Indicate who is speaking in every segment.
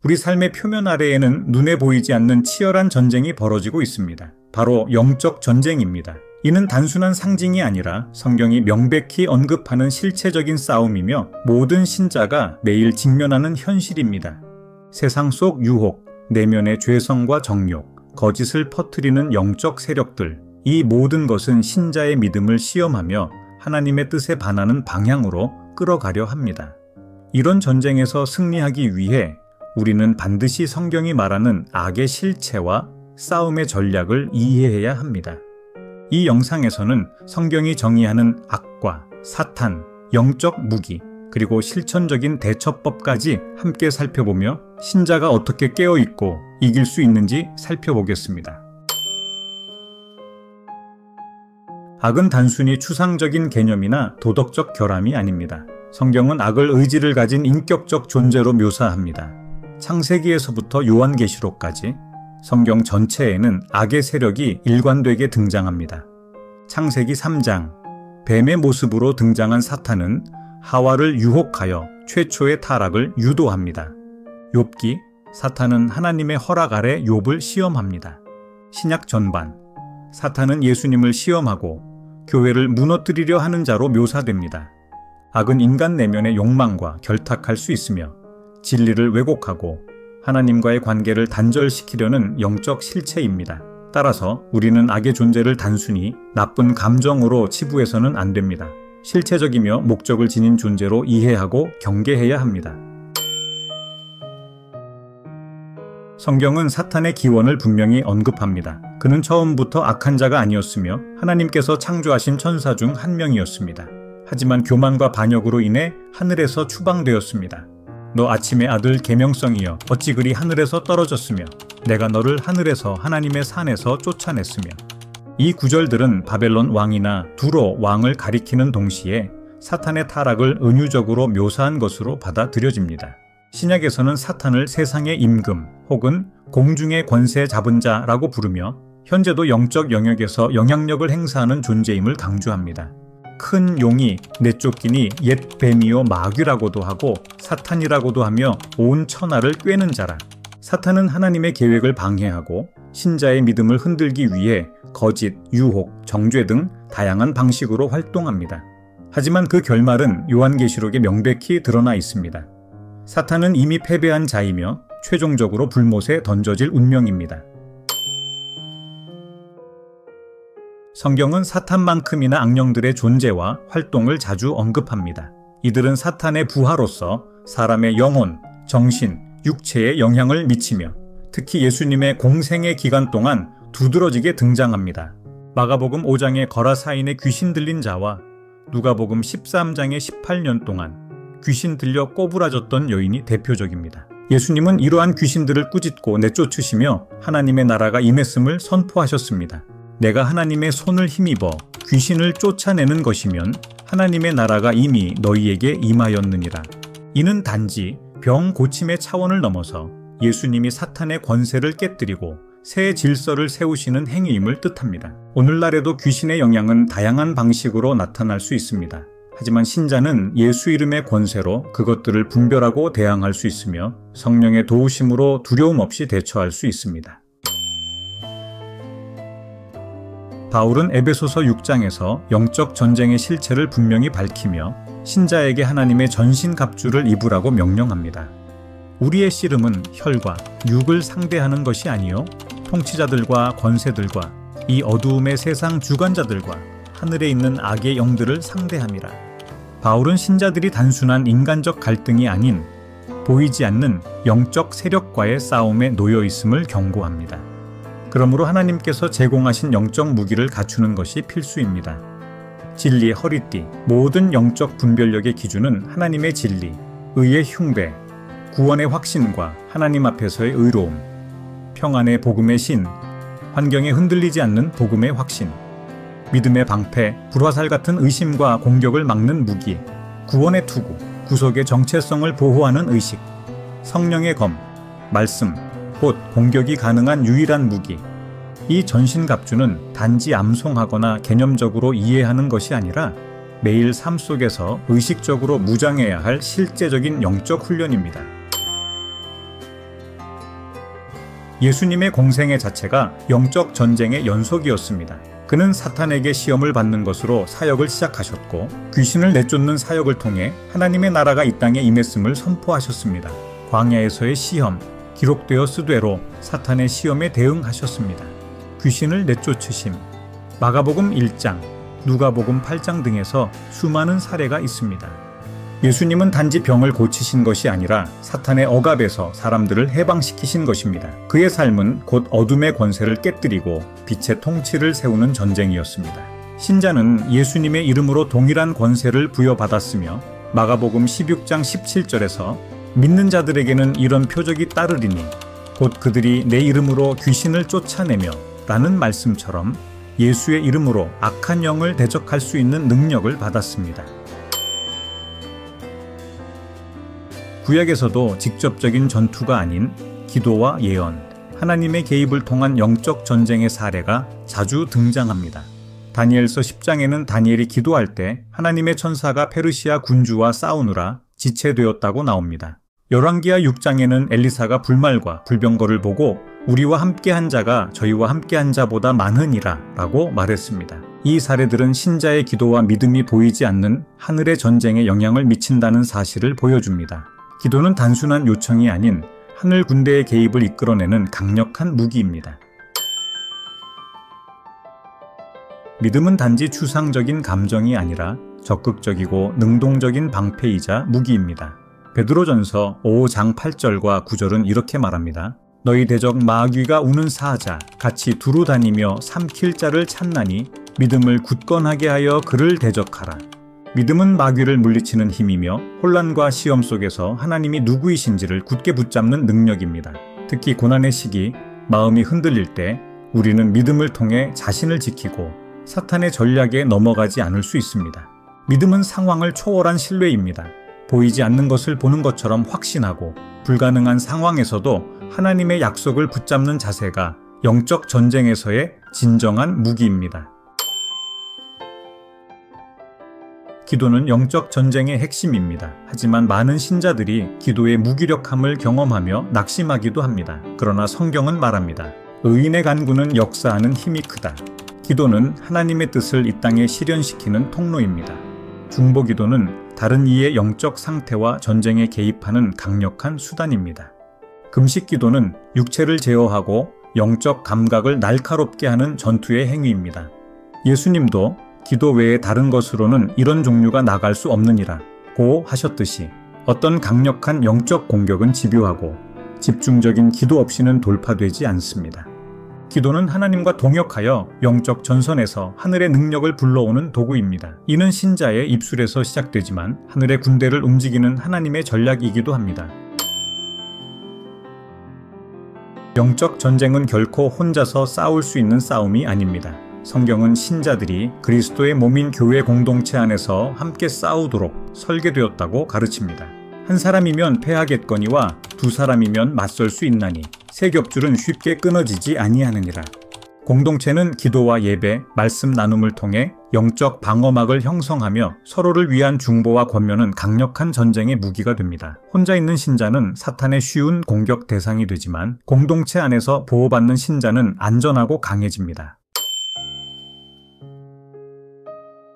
Speaker 1: 우리 삶의 표면 아래에는 눈에 보이지 않는 치열한 전쟁이 벌어지고 있습니다. 바로 영적 전쟁입니다. 이는 단순한 상징이 아니라 성경이 명백히 언급하는 실체적인 싸움이며 모든 신자가 매일 직면하는 현실입니다. 세상 속 유혹, 내면의 죄성과 정욕, 거짓을 퍼뜨리는 영적 세력들, 이 모든 것은 신자의 믿음을 시험하며 하나님의 뜻에 반하는 방향으로 끌어가려 합니다. 이런 전쟁에서 승리하기 위해 우리는 반드시 성경이 말하는 악의 실체와 싸움의 전략을 이해해야 합니다. 이 영상에서는 성경이 정의하는 악과 사탄, 영적 무기, 그리고 실천적인 대처법까지 함께 살펴보며 신자가 어떻게 깨어있고 이길 수 있는지 살펴보겠습니다. 악은 단순히 추상적인 개념이나 도덕적 결함이 아닙니다. 성경은 악을 의지를 가진 인격적 존재로 묘사합니다. 창세기에서부터 요한계시록까지 성경 전체에는 악의 세력이 일관되게 등장합니다. 창세기 3장, 뱀의 모습으로 등장한 사탄은 하와를 유혹하여 최초의 타락을 유도합니다. 욥기, 사탄은 하나님의 허락 아래 욥을 시험합니다. 신약 전반, 사탄은 예수님을 시험하고 교회를 무너뜨리려 하는 자로 묘사됩니다. 악은 인간 내면의 욕망과 결탁할 수 있으며 진리를 왜곡하고 하나님과의 관계를 단절시키려는 영적 실체입니다. 따라서 우리는 악의 존재를 단순히 나쁜 감정으로 치부해서는 안 됩니다. 실체적이며 목적을 지닌 존재로 이해하고 경계해야 합니다. 성경은 사탄의 기원을 분명히 언급합니다. 그는 처음부터 악한 자가 아니었으며 하나님께서 창조하신 천사 중 한 명이었습니다. 하지만 교만과 반역으로 인해 하늘에서 추방되었습니다. 너 아침의 아들 계명성이여 어찌 그리 하늘에서 떨어졌으며 내가 너를 하늘에서 하나님의 산에서 쫓아냈으며. 이 구절들은 바벨론 왕이나 두로 왕을 가리키는 동시에 사탄의 타락을 은유적으로 묘사한 것으로 받아들여집니다. 신약에서는 사탄을 세상의 임금 혹은 공중의 권세 잡은 자라고 부르며 현재도 영적 영역에서 영향력을 행사하는 존재임을 강조합니다. 큰 용이 내쫓기니 옛 뱀이요 마귀라고도 하고 사탄이라고도 하며 온 천하를 꿰는 자라. 사탄은 하나님의 계획을 방해하고 신자의 믿음을 흔들기 위해 거짓, 유혹, 정죄 등 다양한 방식으로 활동합니다. 하지만 그 결말은 요한계시록에 명백히 드러나 있습니다. 사탄은 이미 패배한 자이며 최종적으로 불못에 던져질 운명입니다. 성경은 사탄만큼이나 악령들의 존재와 활동을 자주 언급합니다. 이들은 사탄의 부하로서 사람의 영혼, 정신, 육체에 영향을 미치며 특히 예수님의 공생의 기간 동안 두드러지게 등장합니다. 마가복음 5장의 거라사인의 귀신 들린 자와 누가복음 13장의 18년 동안 귀신 들려 꼬부라졌던 여인이 대표적입니다. 예수님은 이러한 귀신들을 꾸짖고 내쫓으시며 하나님의 나라가 임했음을 선포하셨습니다. 내가 하나님의 손을 힘입어 귀신을 쫓아내는 것이면 하나님의 나라가 이미 너희에게 임하였느니라. 이는 단지 병 고침의 차원을 넘어서 예수님이 사탄의 권세를 깨뜨리고 새 질서를 세우시는 행위임을 뜻합니다. 오늘날에도 귀신의 영향은 다양한 방식으로 나타날 수 있습니다. 하지만 신자는 예수 이름의 권세로 그것들을 분별하고 대항할 수 있으며 성령의 도우심으로 두려움 없이 대처할 수 있습니다. 바울은 에베소서 6장에서 영적 전쟁의 실체를 분명히 밝히며 신자에게 하나님의 전신갑주를 입으라고 명령합니다. 우리의 씨름은 혈과 육을 상대하는 것이 아니요 통치자들과 권세들과 이 어두움의 세상 주관자들과 하늘에 있는 악의 영들을 상대함이라. 바울은 신자들이 단순한 인간적 갈등이 아닌 보이지 않는 영적 세력과의 싸움에 놓여 있음을 경고합니다. 그러므로 하나님께서 제공하신 영적 무기를 갖추는 것이 필수입니다. 진리의 허리띠, 모든 영적 분별력의 기준은 하나님의 진리, 의의 흉배, 구원의 확신과 하나님 앞에서의 의로움, 평안의 복음의 신, 환경에 흔들리지 않는 복음의 확신, 믿음의 방패, 불화살 같은 의심과 공격을 막는 무기, 구원의 투구, 구속의 정체성을 보호하는 의식, 성령의 검, 말씀, 곧 공격이 가능한 유일한 무기. 이 전신갑주는 단지 암송하거나 개념적으로 이해하는 것이 아니라 매일 삶 속에서 의식적으로 무장해야 할 실제적인 영적 훈련입니다. 예수님의 공생애 자체가 영적 전쟁의 연속이었습니다. 그는 사탄에게 시험을 받는 것으로 사역을 시작하셨고 귀신을 내쫓는 사역을 통해 하나님의 나라가 이 땅에 임했음을 선포하셨습니다. 광야에서의 시험, 기록되어 쓰되로 사탄의 시험에 대응하셨습니다. 귀신을 내쫓으심, 마가복음 1장, 누가복음 8장 등에서 수많은 사례가 있습니다. 예수님은 단지 병을 고치신 것이 아니라 사탄의 억압에서 사람들을 해방시키신 것입니다. 그의 삶은 곧 어둠의 권세를 깨뜨리고 빛의 통치를 세우는 전쟁이었습니다. 신자는 예수님의 이름으로 동일한 권세를 부여받았으며 마가복음 16장 17절에서 믿는 자들에게는 이런 표적이 따르리니 곧 그들이 내 이름으로 귀신을 쫓아내며 라는 말씀처럼 예수의 이름으로 악한 영을 대적할 수 있는 능력을 받았습니다. 구약에서도 직접적인 전투가 아닌 기도와 예언, 하나님의 개입을 통한 영적 전쟁의 사례가 자주 등장합니다. 다니엘서 10장에는 다니엘이 기도할 때 하나님의 천사가 페르시아 군주와 싸우느라 지체되었다고 나옵니다. 열왕기하 6장에는 엘리사가 불말과 불병거를 보고 우리와 함께한 자가 저희와 함께한 자보다 많으니라 라고 말했습니다. 이 사례들은 신자의 기도와 믿음이 보이지 않는 하늘의 전쟁에 영향을 미친다는 사실을 보여줍니다. 기도는 단순한 요청이 아닌 하늘 군대의 개입을 이끌어내는 강력한 무기입니다. 믿음은 단지 추상적인 감정이 아니라 적극적이고 능동적인 방패이자 무기입니다. 베드로전서 5장 8절과 9절은 이렇게 말합니다. 너희 대적 마귀가 우는 사자 같이 두루 다니며 삼킬 자를 찾나니 믿음을 굳건하게 하여 그를 대적하라. 믿음은 마귀를 물리치는 힘이며 혼란과 시험 속에서 하나님이 누구이신지를 굳게 붙잡는 능력입니다. 특히 고난의 시기, 마음이 흔들릴 때 우리는 믿음을 통해 자신을 지키고 사탄의 전략에 넘어가지 않을 수 있습니다. 믿음은 상황을 초월한 신뢰입니다. 보이지 않는 것을 보는 것처럼 확신하고 불가능한 상황에서도 하나님의 약속을 붙잡는 자세가 영적 전쟁에서의 진정한 무기입니다. 기도는 영적 전쟁의 핵심입니다. 하지만 많은 신자들이 기도의 무기력함을 경험하며 낙심하기도 합니다. 그러나 성경은 말합니다. 의인의 간구는 역사하는 힘이 크다. 기도는 하나님의 뜻을 이 땅에 실현시키는 통로입니다. 중보기도는 다른 이의 영적 상태와 전쟁에 개입하는 강력한 수단입니다. 금식기도는 육체를 제어하고 영적 감각을 날카롭게 하는 전투의 행위입니다. 예수님도 기도 외에 다른 것으로는 이런 종류가 나갈 수 없느니라 고 하셨듯이 어떤 강력한 영적 공격은 집요하고 집중적인 기도 없이는 돌파되지 않습니다. 기도는 하나님과 동역하여 영적 전선에서 하늘의 능력을 불러오는 도구입니다. 이는 신자의 입술에서 시작되지만 하늘의 군대를 움직이는 하나님의 전략이기도 합니다. 영적 전쟁은 결코 혼자서 싸울 수 있는 싸움이 아닙니다. 성경은 신자들이 그리스도의 몸인 교회 공동체 안에서 함께 싸우도록 설계되었다고 가르칩니다. 한 사람이면 패하겠거니와 두 사람이면 맞설 수 있나니 세 겹줄은 쉽게 끊어지지 아니하느니라. 공동체는 기도와 예배, 말씀 나눔을 통해 영적 방어막을 형성하며 서로를 위한 중보와 권면은 강력한 전쟁의 무기가 됩니다. 혼자 있는 신자는 사탄의 쉬운 공격 대상이 되지만 공동체 안에서 보호받는 신자는 안전하고 강해집니다.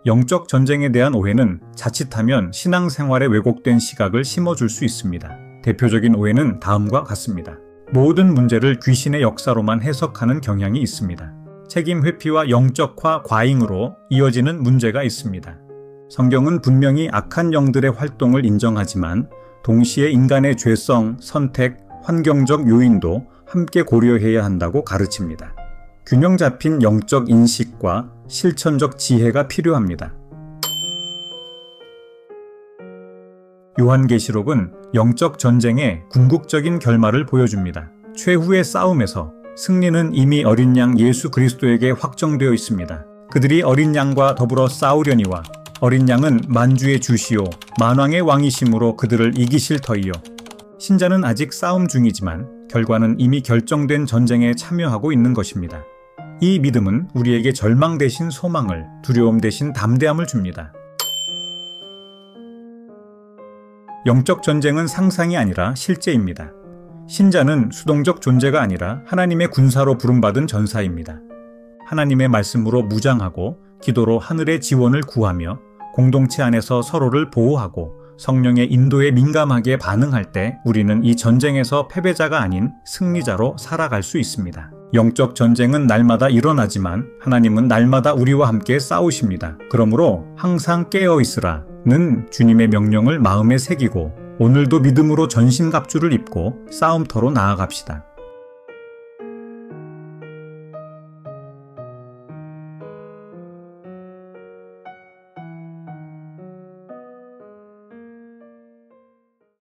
Speaker 1: 영적 전쟁에 대한 오해는 자칫하면 신앙생활에 왜곡된 시각을 심어줄 수 있습니다. 대표적인 오해는 다음과 같습니다. 모든 문제를 귀신의 역사로만 해석하는 경향이 있습니다. 책임 회피와 영적화 과잉으로 이어지는 문제가 있습니다. 성경은 분명히 악한 영들의 활동을 인정하지만 동시에 인간의 죄성, 선택, 환경적 요인도 함께 고려해야 한다고 가르칩니다. 균형 잡힌 영적 인식과 실천적 지혜가 필요합니다. 요한계시록은 영적 전쟁의 궁극적인 결말을 보여줍니다. 최후의 싸움에서 승리는 이미 어린 양 예수 그리스도에게 확정되어 있습니다. 그들이 어린 양과 더불어 싸우려니와 어린 양은 만주의 주시오 만왕의 왕이심으로 그들을 이기실 터이요. 신자는 아직 싸움 중이지만 결과는 이미 결정된 전쟁에 참여하고 있는 것입니다. 이 믿음은 우리에게 절망 대신 소망을, 두려움 대신 담대함을 줍니다. 영적 전쟁은 상상이 아니라 실제입니다. 신자는 수동적 존재가 아니라 하나님의 군사로 부름받은 전사입니다. 하나님의 말씀으로 무장하고 기도로 하늘의 지원을 구하며 공동체 안에서 서로를 보호하고 성령의 인도에 민감하게 반응할 때 우리는 이 전쟁에서 패배자가 아닌 승리자로 살아갈 수 있습니다. 영적 전쟁은 날마다 일어나지만 하나님은 날마다 우리와 함께 싸우십니다. 그러므로 항상 깨어 있으라는 주님의 명령을 마음에 새기고 오늘도 믿음으로 전신갑주를 입고 싸움터로 나아갑시다.